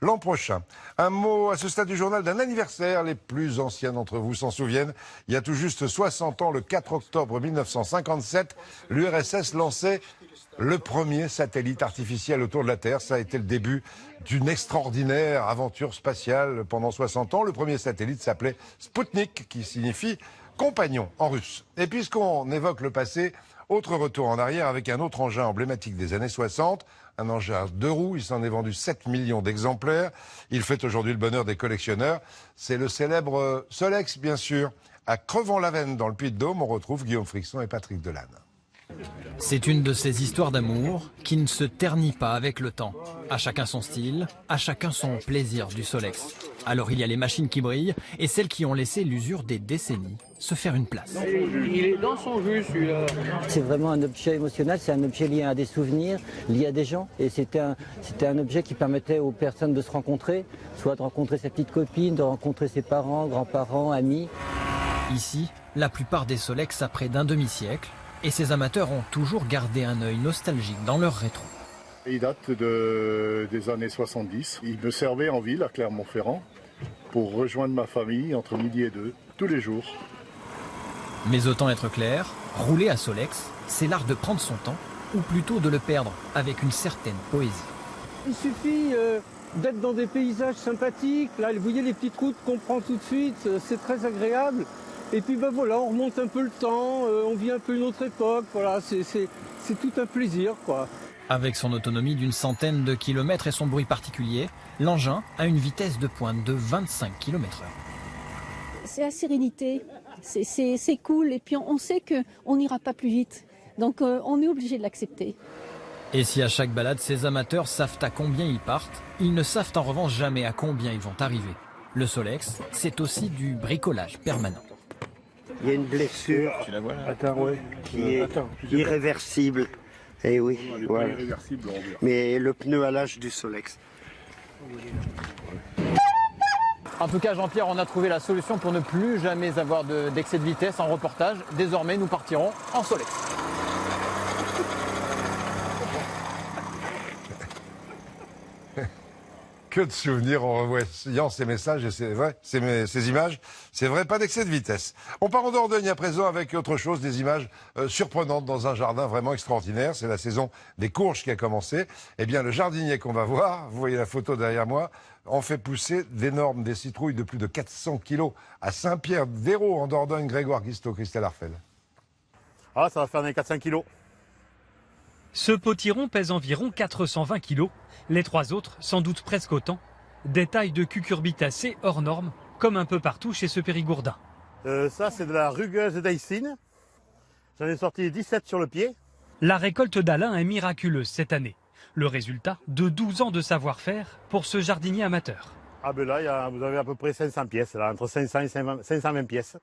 l'an prochain. Un mot à ce stade du journal d'un anniversaire. Les plus anciens d'entre vous s'en souviennent. Il y a tout juste 60 ans, le 4 octobre 1957, l'URSS lançait le premier satellite artificiel autour de la Terre. Ça a été le début d'une extraordinaire aventure spatiale pendant 60 ans. Le premier satellite s'appelait Sputnik, qui signifie compagnon en russe. Et puisqu'on évoque le passé, autre retour en arrière avec un autre engin emblématique des années 60, un engin 2 roues. Il s'en est vendu 7 millions d'exemplaires. Il fait aujourd'hui le bonheur des collectionneurs. C'est le célèbre Solex, bien sûr. À Crevant-la-Veine, dans le Puy-de-Dôme, on retrouve Guillaume Frixon et Patrick Delanne. C'est une de ces histoires d'amour qui ne se ternit pas avec le temps. À chacun son style, à chacun son plaisir du Solex. Alors il y a les machines qui brillent et celles qui ont laissé l'usure des décennies se faire une place. Il est dans son jus celui-là. C'est vraiment un objet émotionnel, c'est un objet lié à des souvenirs, lié à des gens. Et c'était un objet qui permettait aux personnes de se rencontrer, soit de rencontrer sa petite copine, de rencontrer ses parents, grands-parents, amis. Ici, la plupart des Solex a près d'un demi-siècle. Et ces amateurs ont toujours gardé un œil nostalgique dans leur rétro. Il date des années 70. Il me servait en ville, à Clermont-Ferrand, pour rejoindre ma famille entre midi et 2, tous les jours. Mais autant être clair, rouler à Solex, c'est l'art de prendre son temps, ou plutôt de le perdre avec une certaine poésie. Il suffit d'être dans des paysages sympathiques. Là, vous voyez les petites routes qu'on prend tout de suite, c'est très agréable. Et puis ben voilà, on remonte un peu le temps, on vit un peu une autre époque, voilà, c'est tout un plaisir, quoi. Avec son autonomie d'une centaine de kilomètres et son bruit particulier, l'engin a une vitesse de pointe de 25 km/h. C'est la sérénité, c'est cool, et puis on sait qu'on n'ira pas plus vite, donc on est obligé de l'accepter. Et si à chaque balade, ces amateurs savent à combien ils partent, ils ne savent en revanche jamais à combien ils vont arriver. Le Solex, c'est aussi du bricolage permanent. Il y a une blessure qui est irréversible. Eh oui, voilà. Mais le pneu à l'âge du Solex. En tout cas, Jean-Pierre, on a trouvé la solution pour ne plus jamais avoir d'excès de vitesse en reportage. Désormais, nous partirons en Solex. Que de souvenirs en revoyant ces messages et ces images. C'est vrai, pas d'excès de vitesse. On part en Dordogne à présent avec autre chose, des images surprenantes dans un jardin vraiment extraordinaire. C'est la saison des courges qui a commencé. Eh bien, le jardinier qu'on va voir, vous voyez la photo derrière moi, en fait pousser des citrouilles de plus de 400 kilos à Saint-Pierre-d'Hérault en Dordogne. Grégoire Guisteau, Christelle Arfel. Ah, ça va faire des 400 kilos. Ce potiron pèse environ 420 kg, les 3 autres sans doute presque autant. Des tailles de cucurbitacées hors normes, comme un peu partout chez ce périgourdin. Ça c'est de la rugueuse d'Aïssine. J'en ai sorti 17 sur le pied. La récolte d'Alain est miraculeuse cette année. Le résultat de 12 ans de savoir-faire pour ce jardinier amateur. Ah ben là, vous avez à peu près 500 pièces, là, entre 500 et 520 pièces.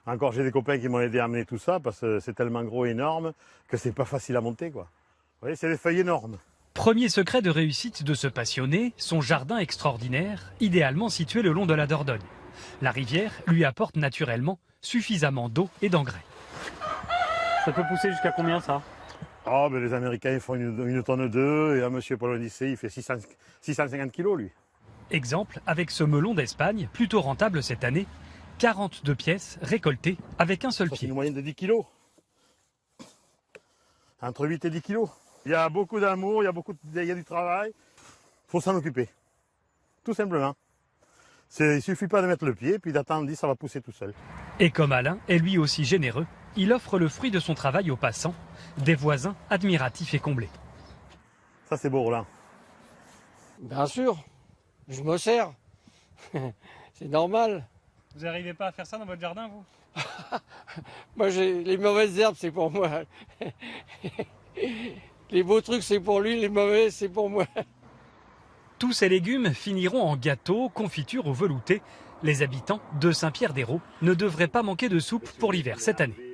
Encore, j'ai des copains qui m'ont aidé à amener tout ça parce que c'est tellement gros et énorme que c'est pas facile à monter, quoi. Vous voyez, c'est des feuilles énormes. Premier secret de réussite de ce passionné, son jardin extraordinaire, idéalement situé le long de la Dordogne. La rivière lui apporte naturellement suffisamment d'eau et d'engrais. Ça peut pousser jusqu'à combien ça? Ah ben les Américains ils font une tonne d'œufs et un monsieur Polonissé il fait 650 kilos lui. Exemple avec ce melon d'Espagne, plutôt rentable cette année. 42 pièces récoltées avec un seul pied. C'est une moyenne de 10 kilos. Entre 8 et 10 kilos. Il y a beaucoup d'amour, il y a du travail. Il faut s'en occuper. Tout simplement. Il suffit pas de mettre le pied puis d'attendre, ça va pousser tout seul. Et comme Alain est lui aussi généreux, il offre le fruit de son travail aux passants, des voisins admiratifs et comblés. Ça c'est beau, Roland. Bien sûr, je me sers. C'est normal. Vous n'arrivez pas à faire ça dans votre jardin, vous? Moi, les mauvaises herbes, c'est pour moi. Les beaux trucs, c'est pour lui, les mauvais, c'est pour moi. Tous ces légumes finiront en gâteaux, confitures ou veloutés. Les habitants de Saint-Pierre-d'Hérault ne devraient pas manquer de soupe pour l'hiver cette année.